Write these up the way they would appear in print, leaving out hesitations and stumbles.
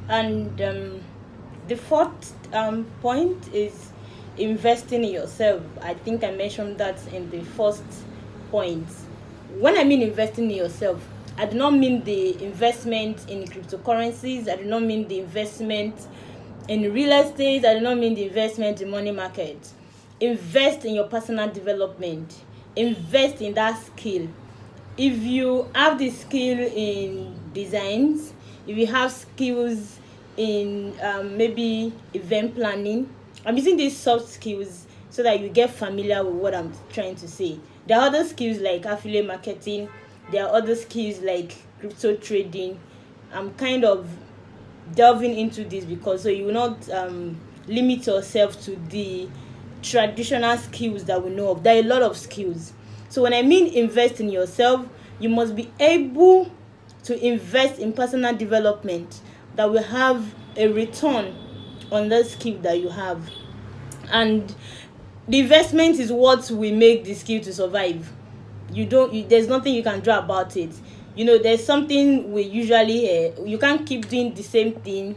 And the fourth point is investing in yourself. I think I mentioned that in the first point. When I mean investing in yourself, I do not mean the investment in cryptocurrencies. I do not mean the investment in real estate. I do not mean the investment in money market. Invest in your personal development. Invest in that skill. If you have the skill in designs, if you have skills in maybe event planning, I'm using these soft skills so that you get familiar with what I'm trying to say. There are other skills like affiliate marketing. There are other skills like crypto trading. I'm kind of delving into this because so you will not limit yourself to the traditional skills that we know of. There are a lot of skills. So when I mean invest in yourself, you must be able to invest in personal development that will have a return on the skill that you have. And the investment is what will make the skill to survive. There's nothing you can do about it. There's something we usually hear. You can't keep doing the same thing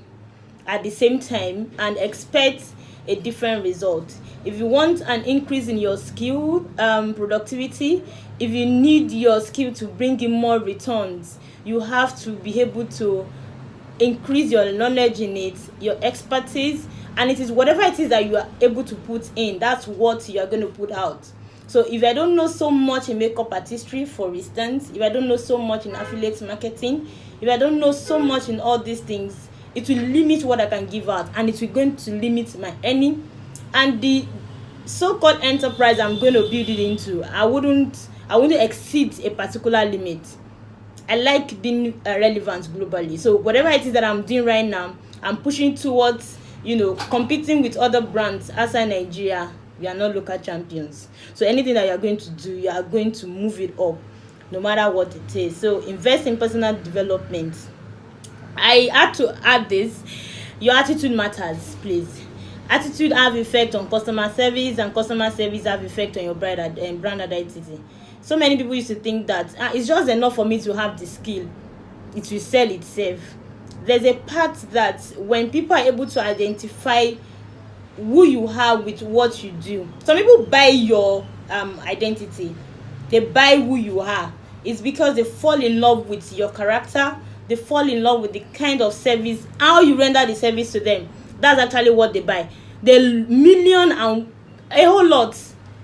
at the same time and expect a different result. If you want an increase in your skill productivity, if you need your skill to bring in more returns, you have to be able to increase your knowledge in it, your expertise, and it is whatever it is that you are able to put in, that's what you are going to put out. So if I don't know so much in makeup artistry, for instance, if I don't know so much in affiliate marketing, if I don't know so much in all these things, it will limit what I can give out, and it will going to limit my earning and the so-called enterprise I'm going to build it into. I wouldn't exceed a particular limit. I like being relevant globally. So whatever it is that I'm doing right now, I'm pushing towards competing with other brands outside Nigeria. We are not local champions. So anything that you are going to do, you are going to move it up, no matter what it is. So invest in personal development. I had to add this. Your attitude matters, please. Attitude have effect on customer service, and customer service have effect on your brand identity. So many people used to think that it's just enough for me to have the skill, it will sell itself. There's a part that when people are able to identify who you are with what you do, some people buy your identity, they buy who you are. It's because they fall in love with your character, they fall in love with the kind of service, how you render the service to them. That's actually what they buy. There are million and a whole lot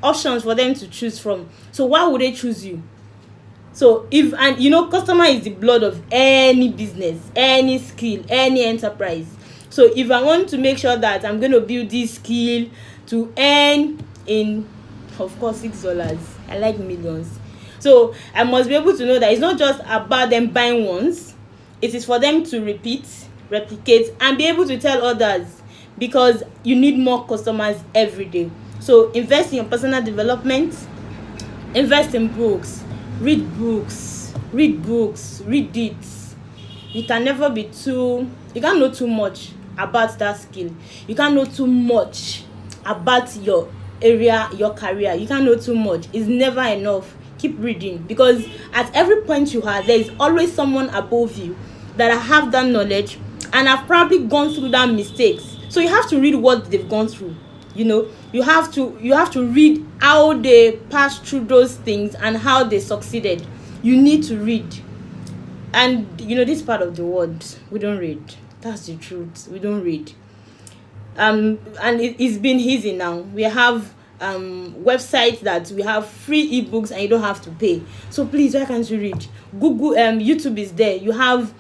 options for them to choose from. So why would they choose you? So customer is the blood of any business, any skill, any enterprise. So if I want to make sure that I'm going to build this skill to earn in, of course, $6, I like millions. So I must be able to know that it's not just about them buying once. It is for them to repeat, replicate, and be able to tell others, because you need more customers every day. So invest in your personal development. Invest in books. Read it. You can never be you can't know too much about that skill. You can't know too much about your area, your career. You can't know too much. It's never enough. Keep reading, because at every point you are, there is always someone above you that have that knowledge and have probably gone through that mistakes. So you have to read what they've gone through. You have to read how they passed through those things and how they succeeded. You need to read. And this part of the world, we don't read. That's the truth. We don't read. And it's been easy now. We have websites that we have free ebooks and you don't have to pay. So please, why can't you read? Google, YouTube is there. You have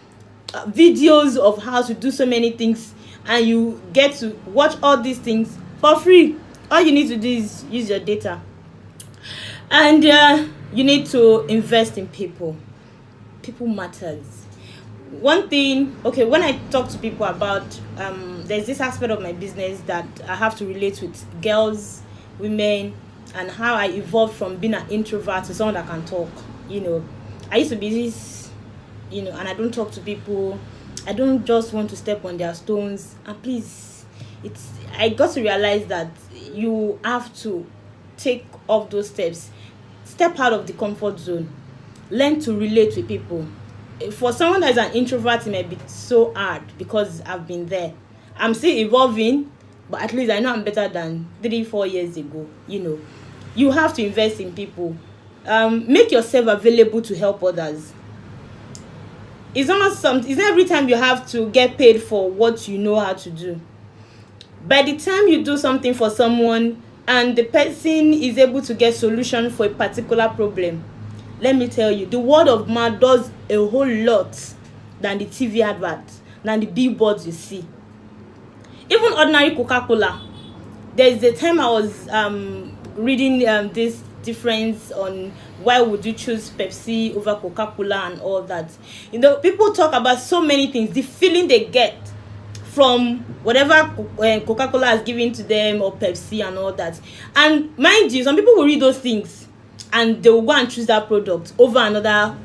videos of how to do so many things, and you get to watch all these things for free. All you need to do is use your data, and you need to invest in people. People matters. One thing, when I talk to people about there's this aspect of my business that I have to relate with girls, women, and how I evolved from being an introvert to someone that can talk. I used to be this, and I don't talk to people. I don't just want to step on their stones. And please, I got to realize that you have to take off those steps. Step out of the comfort zone. Learn to relate with people. For someone that is an introvert, it might be so hard because I've been there. I'm still evolving, but at least I know I'm better than 3-4 years ago. You have to invest in people. Make yourself available to help others. It's not every time you have to get paid for what you know how to do. By the time you do something for someone and the person is able to get solution for a particular problem, let me tell you, the word of mouth does a whole lot than the TV advert, than the billboards you see. Even ordinary Coca-Cola. There is a time I was reading this difference on why would you choose Pepsi over Coca-Cola and all that. People talk about so many things, the feeling they get from whatever Coca-Cola has given to them, or Pepsi and all that. And mind you, some people will read those things and they will go and choose that product over another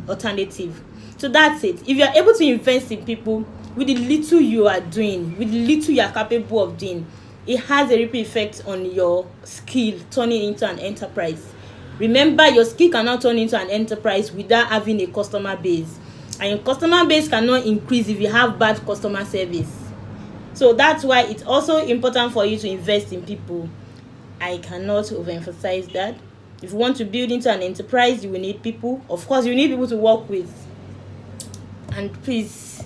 alternative. So that's it. If you are able to invest in people with the little you are doing, with the little you are capable of doing, it has a ripple effect on your skill turning into an enterprise. Remember, your skill cannot turn into an enterprise without having a customer base. And your customer base cannot increase if you have bad customer service. So that's why it's also important for you to invest in people. I cannot overemphasize that. If you want to build into an enterprise, you will need people. Of course, you need people to work with. And please,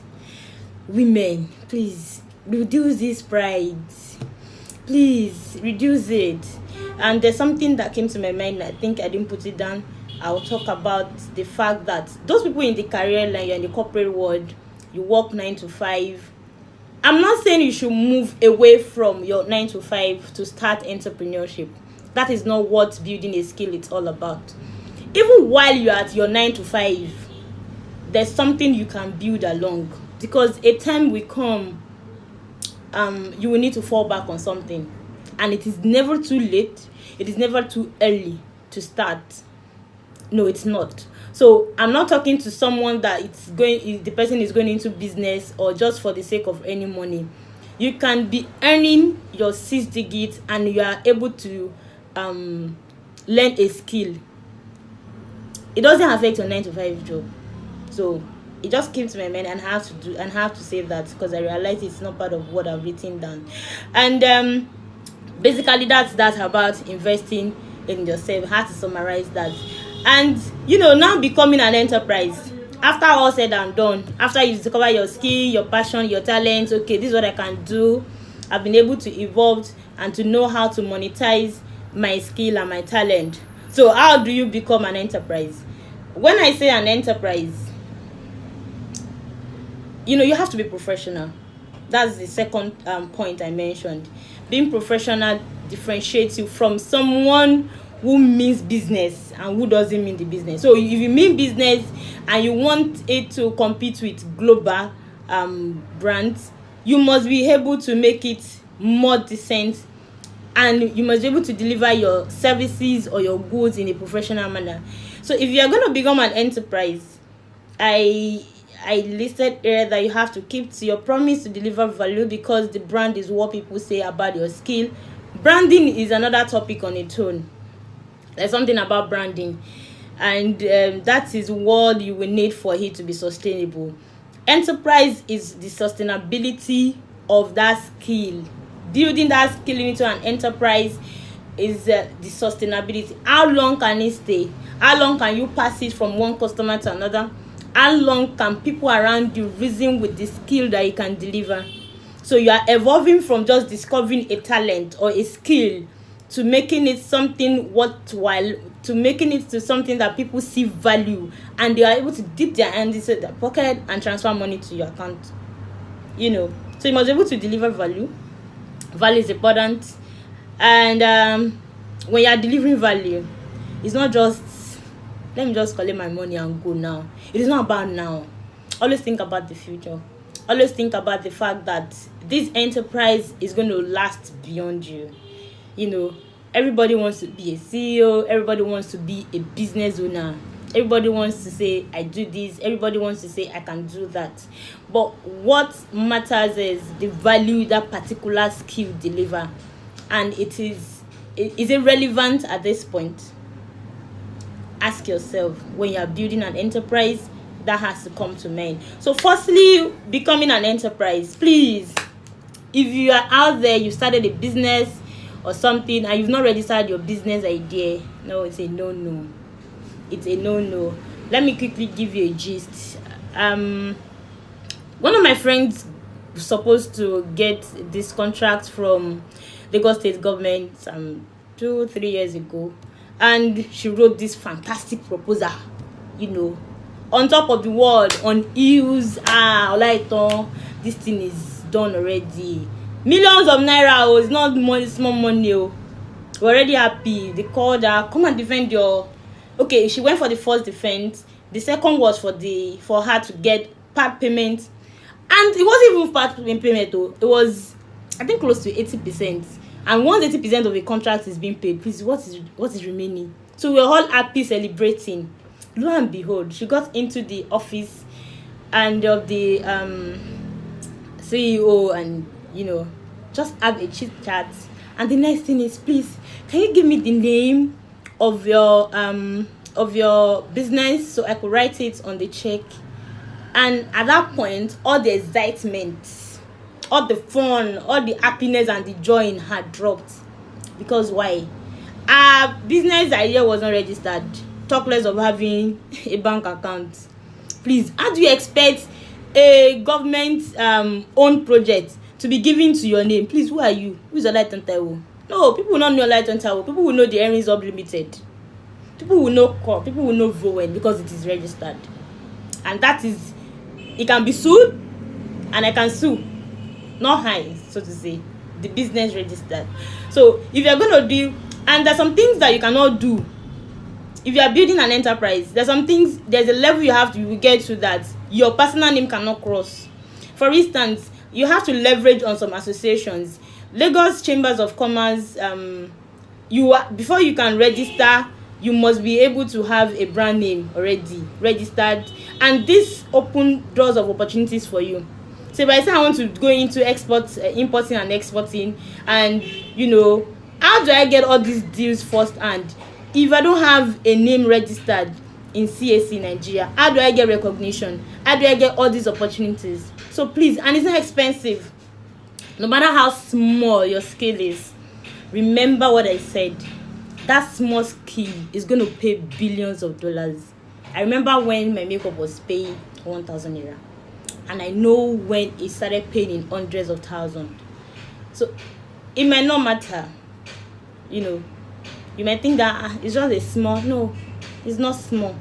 women, please reduce this pride. Please reduce it. And there's something that came to my mind. I think I didn't put it down. I'll talk about the fact that those people in the career line, you're in the corporate world, you work 9 to 5. I'm not saying you should move away from your 9 to 5 to start entrepreneurship. That is not what building a skill is all about. Even while you're at your 9 to 5, there's something you can build along, because a time will come you will need to fall back on something, and it is never too late, it is never too early to start. No, it's not. So I'm not talking to someone that the person is going into business or just for the sake of earning money. You can be earning your 6 digits and you are able to learn a skill. It doesn't affect your 9 to 5 job. So it just came to my mind, and I have to say that because I realized it's not part of what I've written down. And basically that's about investing in yourself. I have to summarize that. And now becoming an enterprise, after all said and done, after you discover your skill, your passion, your talent, okay, this is what I can do. I've been able to evolve and to know how to monetize my skill and my talent. So how do you become an enterprise? When I say an enterprise, you have to be professional. That's the second point I mentioned. Being professional differentiates you from someone who means business and who doesn't mean the business. So if you mean business and you want it to compete with global brands, you must be able to make it more decent, and you must be able to deliver your services or your goods in a professional manner. So if you are going to become an enterprise, I listed here that you have to keep to your promise to deliver value, because the brand is what people say about your skill. Branding is another topic on its own. There's something about branding, and that is what you will need for it to be sustainable. Enterprise is the sustainability of that skill. Building that skill into an enterprise is the sustainability. How long can it stay? How long can you pass it from one customer to another? How long can people around you reason with the skill that you can deliver? So you are evolving from just discovering a talent or a skill to making it something worthwhile, to making it to something that people see value and they are able to dip their hand into their pocket and transfer money to your account. So you must be able to deliver value. Value is important. And when you are delivering value, it's not just, let me just collect my money and go now. It is not about now. Always think about the future. Always think about the fact that this enterprise is going to last beyond you. Everybody wants to be a CEO. Everybody wants to be a business owner. Everybody wants to say, I do this. Everybody wants to say, I can do that. But what matters is the value that particular skill deliver. And is it relevant at this point? Ask yourself, when you are building an enterprise, that has to come to mind. So firstly, becoming an enterprise. Please, if you are out there, you started a business or something and you've not registered your business idea, no, it's a no. It's a no. Let me quickly give you a gist. One of my friends was supposed to get this contract from Lagos state government 2-3 years ago, and she wrote this fantastic proposal, on top of the world, on heels. This thing is done already. Millions of naira. It's not money, small money. We're already happy. They called her, come and defend your. Okay, she went for the first defense. The second was for her to get part payment, and it wasn't even part payment though. It was, I think, close to 80%. And once 80% of the contract is being paid, please, what is remaining? So we're all happy, celebrating. Lo and behold, she got into the office and of the CEO, and just have a chit chat. And the next thing is, please, can you give me the name of your business so I could write it on the check? And at that point, all the excitement, all the fun, all the happiness and the joy in her dropped. Because why? Our business idea was not registered. Talk less of having a bank account. Please, how do you expect a government owned project to be given to your name? Please, who are you? Who's your Light on Taiwo? No, people will not know Light on Taiwo. People will know the Earnings Hub Limited. People will know core. People will know Vowen because it is registered. And that is, it can be sued, and I can sue. Not high, so to say, the business registered. So if you're going to do, and there's some things that you cannot do. If you are building an enterprise, there's some things, there's a level you will get to that your personal name cannot cross. For instance, you have to leverage on some associations. Lagos Chambers of Commerce, before you can register, you must be able to have a brand name already registered, and this open doors of opportunities for you. So if I say I want to go into importing and exporting, and how do I get all these deals firsthand if I don't have a name registered in CAC Nigeria? How do I get recognition? How do I get all these opportunities? So please, and it's not expensive. No matter how small your scale is, remember what I said. That small skill is going to pay billions of dollars. I remember when my makeup was paying 1,000 naira. And I know when it started paying in hundreds of thousands. So it might not matter. You might think that it's just a small. No, it's not small.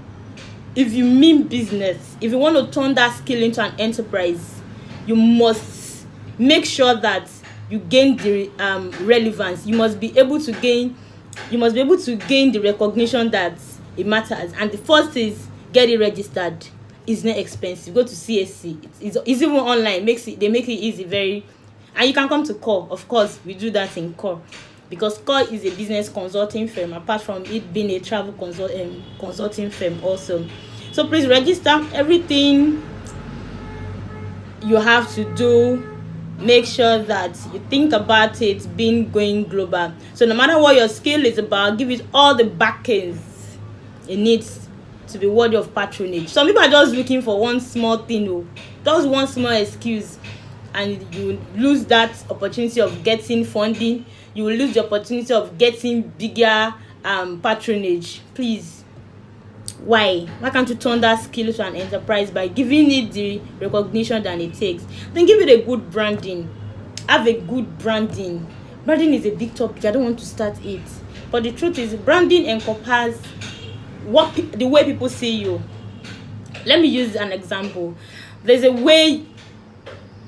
If you mean business, if you want to turn that skill into an enterprise, you must make sure that you gain the relevance. You must be able to gain the recognition that it matters. And the first is get it registered. It's not expensive. Go to CSC. It's even online. They make it easy, very, and you can come to Core. Of course, we do that in Core, because Core is a business consulting firm, apart from it being a travel consulting firm also. So please register. Everything you have to do, make sure that you think about it going global. So no matter what your skill is about, give it all the backings it needs to be worthy of patronage. Some people are just looking for one small thing, just one small excuse, and you lose that opportunity of getting funding. You will lose the opportunity of getting bigger patronage. Please, why can't you turn that skill to an enterprise by giving it the recognition that it takes? Then give it a good branding. Have a good branding. Branding is a big topic. I don't want to start it, but the truth is, branding encompasses the way people see you. Let me use an example. There's a way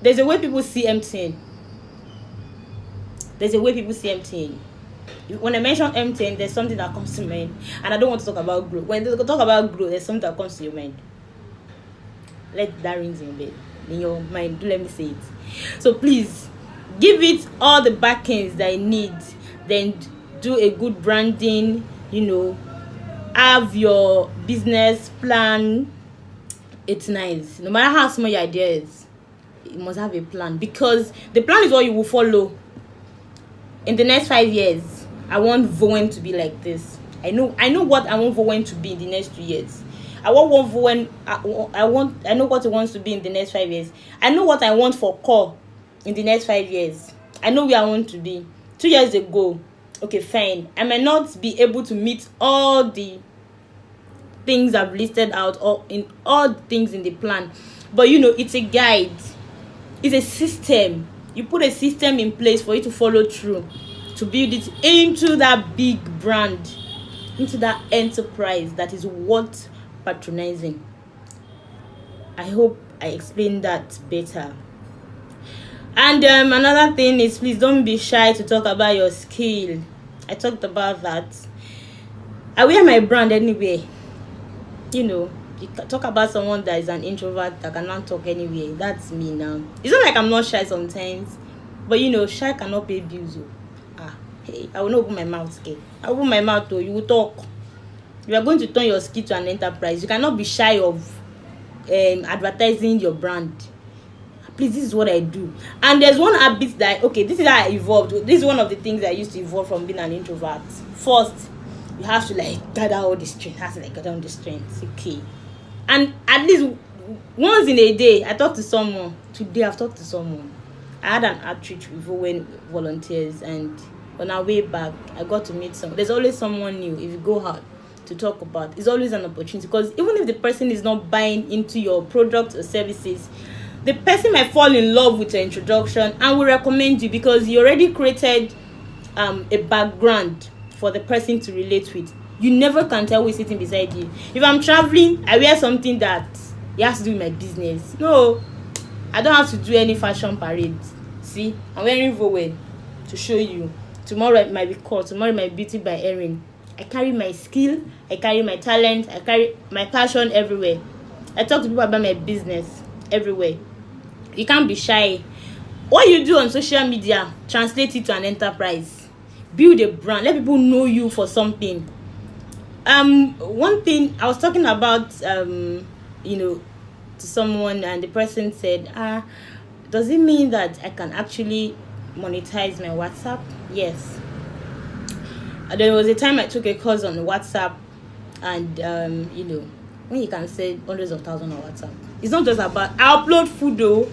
people see MTN. When I mention MTN, there's something that comes to mind, and I don't want to talk about growth. When they talk about growth, there's something that comes to your mind. Let that ring in your mind. Do let me say it. So please, give it all the backings that it needs. Then do a good branding. Have your business plan. It's nice. No matter how small your idea is, you must have a plan, because the plan is what you will follow. In the next 5 years, I want Vowen to be like this. I know what I want Vowen to be in the next 2 years. I want one when I know what it wants to be in the next 5 years. I know what I want for core in the next 5 years. I know where I want to be. 2 years ago, okay, fine, I might not be able to meet all the things I've listed out, or in all the things in the plan, but it's a guide, it's a system. You put a system in place for you to follow through, to build it into that big brand, into that enterprise that is worth patronizing. I hope I explained that better. And another thing is, please don't be shy to talk about your skill. I talked about that. I wear my brand anywhere. You can talk about someone that is an introvert that cannot talk anywhere. That's me now. It's not like I'm not shy sometimes, but shy cannot pay bills. Hey, I will not open my mouth. Okay, I open my mouth, you will talk. You are going to turn your skill to an enterprise. You cannot be shy of advertising your brand. Please, this is what I do. And there's one habit that, okay, this is how I evolved. This is one of the things I used to evolve from being an introvert. First, you have to gather all the strength. Gather all the strength. Okay. And at least once in a day, I talk to someone. Today, I've talked to someone. I had an outreach with Owen volunteers, and on our way back, I got to meet someone. There's always someone new if you go out to talk about. It's always an opportunity, because even if the person is not buying into your product or services, the person might fall in love with your introduction and will recommend you, because you already created a background for the person to relate with. You never can tell who is sitting beside you. If I'm traveling, I wear something that it has to do with my business. No, I don't have to do any fashion parade. See, I'm wearing Vowen to show you. Tomorrow it might be called, tomorrow it might be Beauty by Erin. I carry my skill, I carry my talent, I carry my passion everywhere. I talk to people about my business everywhere. You can't be shy. What you do on social media, translate it to an enterprise. Build a brand. Let people know you for something. One thing I was talking about, to someone, and the person said, does it mean that I can actually monetize my WhatsApp? Yes. There was a time I took a course on WhatsApp, and when you can send hundreds of thousands on WhatsApp, it's not just about I upload food though.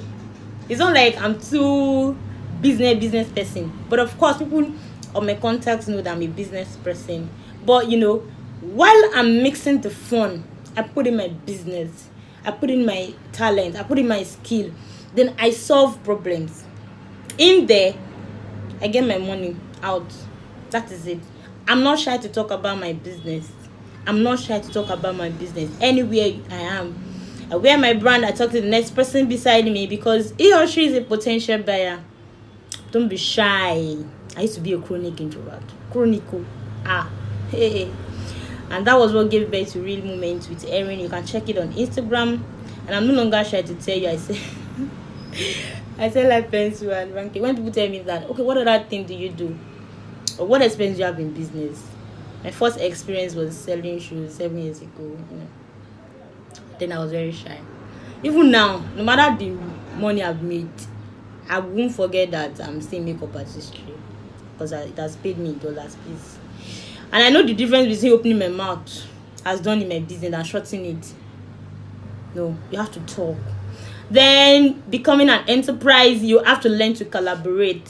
It's not like I'm too business person, but of course people on my contacts know that I'm a business person. But while I'm mixing the fun, I put in my business, I put in my talent, I put in my skill. Then I solve problems. In there, I get my money out. That is it. I'm not shy to talk about my business. I'm not shy to talk about my business. Anywhere I am, I wear my brand. I talk to the next person beside me, because he or she is a potential buyer. Don't be shy. I used to be a chronic introvert. Chronicle. Hey. And that was what gave birth to Real Moments with Erin. You can check it on Instagram. And I'm no longer shy to tell you, I sell like pencil and ranking. When people tell me that, okay, what other thing do you do? Or what experience do you have in business? My first experience was selling shoes 7 years ago. Then I was very shy. Even now, no matter the money I've made, I won't forget that I'm still makeup artistry, because it has paid me in dollars, please. And I know the difference between opening my mouth has done in my business and shutting it. No, you have to talk. Then becoming an enterprise, you have to learn to collaborate.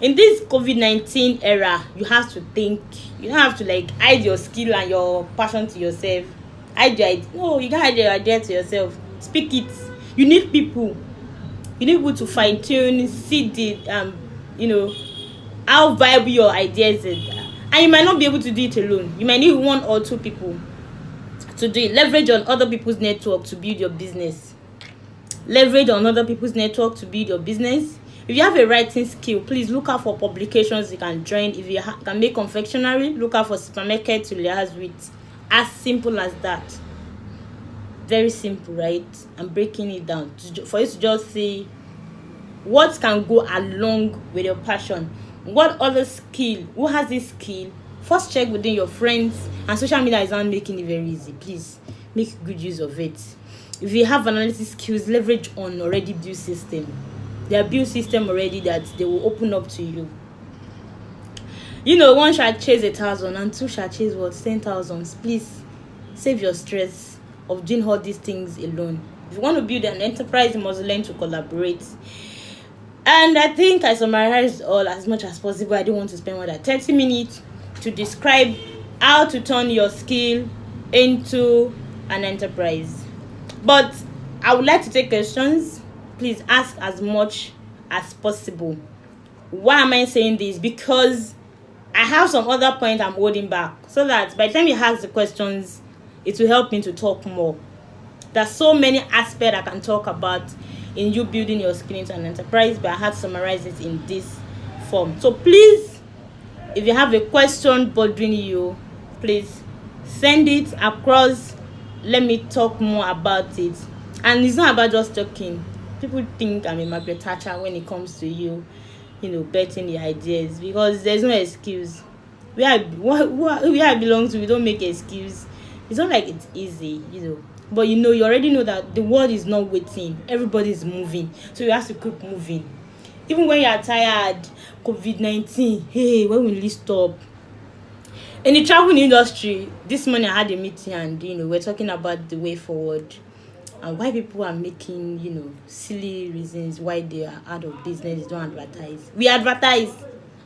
In this COVID-19 era, you have to think. You don't have to hide your skill and your passion to yourself. No, you can't hide your idea to yourself. Speak it. You need people. You need people to fine tune, see the how viable your ideas is. And you might not be able to do it alone. You might need 1 or 2 people to do it. Leverage on other people's network to build your business. Leverage on other people's network to build your business. If you have a writing skill, please look out for publications you can join. If you can make confectionery, look out for supermarket to liaise with. As simple as that. Very simple, right? I'm breaking it down for you to just see what can go along with your passion. What other skill? Who has this skill? First, check within your friends, and social media is not making it very easy. Please make good use of it. If you have analysis skills, leverage on already built system. There are built system already that they will open up to you. 1 shall chase 1,000, and 2 shall chase 10,000. Please Save your stress of doing all these things alone. If you want to build an enterprise, you must learn to collaborate. And I think I summarized all as much as possible. I don't want to spend more than 30 minutes to describe how to turn your skill into an enterprise. But I would like to take questions. Please ask as much as possible. Why am I saying this? Because I have some other point I'm holding back, so that by the time you ask the questions, it will help me to talk more. There's so many aspects I can talk about in you building your skill into an enterprise, but I had to summarize it in this form. So please, if you have a question bothering you, please send it across. Let me talk more about it. And it's not about just talking. People think I'm a Margaret Thatcher when it comes to betting the ideas, because there's no excuse. Where I belong to, we don't make excuse. It's not like it's easy, but you already know that the world is not waiting. Everybody's moving, so you have to keep moving. Even when you are tired, COVID-19, hey, when will it stop? In the travel industry, this morning I had a meeting, and we're talking about the way forward and why people are making silly reasons why they are out of business. Don't advertise. We advertise.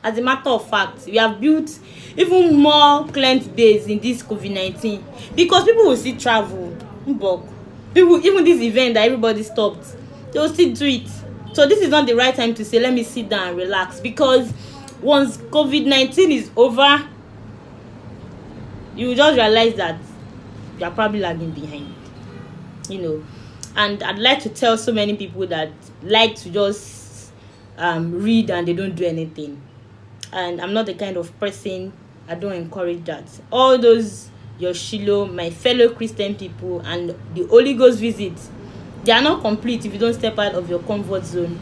As a matter of fact, we have built even more client base in this COVID-19, because people will still travel. People, even this event that everybody stopped, they will still do it. So this is not the right time to say let me sit down and relax, because once COVID-19 is over, you will just realize that you are probably lagging behind. And I'd like to tell so many people that like to just read and they don't do anything. And I'm not the kind of person, I don't encourage that. All those your Shiloh, my fellow Christian people, and the Holy Ghost visits, they are not complete if you don't step out of your comfort zone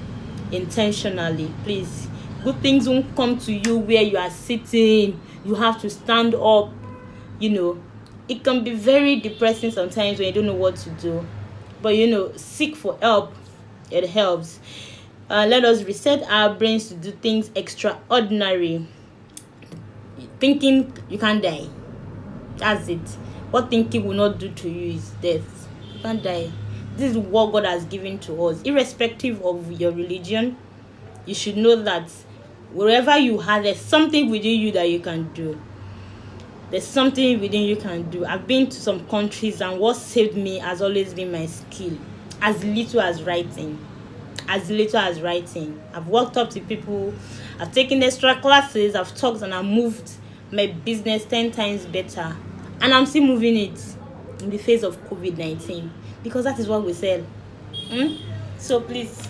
intentionally. Please, good things won't come to you where you are sitting. You have to stand up. It can be very depressing sometimes when you don't know what to do, but seek for help. It helps. Let us reset our brains to do things extraordinary. Thinking you can't die, that's it. What thinking will not do to you is death. You can't die. This is what God has given to us. Irrespective of your religion, you should know that wherever you are, there's something within you that you can do. There's something within you can do. I've been to some countries, and what saved me has always been my skill. As little as writing. I've walked up to people, I've taken extra classes, I've talked, and I've moved my business 10 times better. And I'm still moving it in the face of COVID-19, because that is what we sell. So please,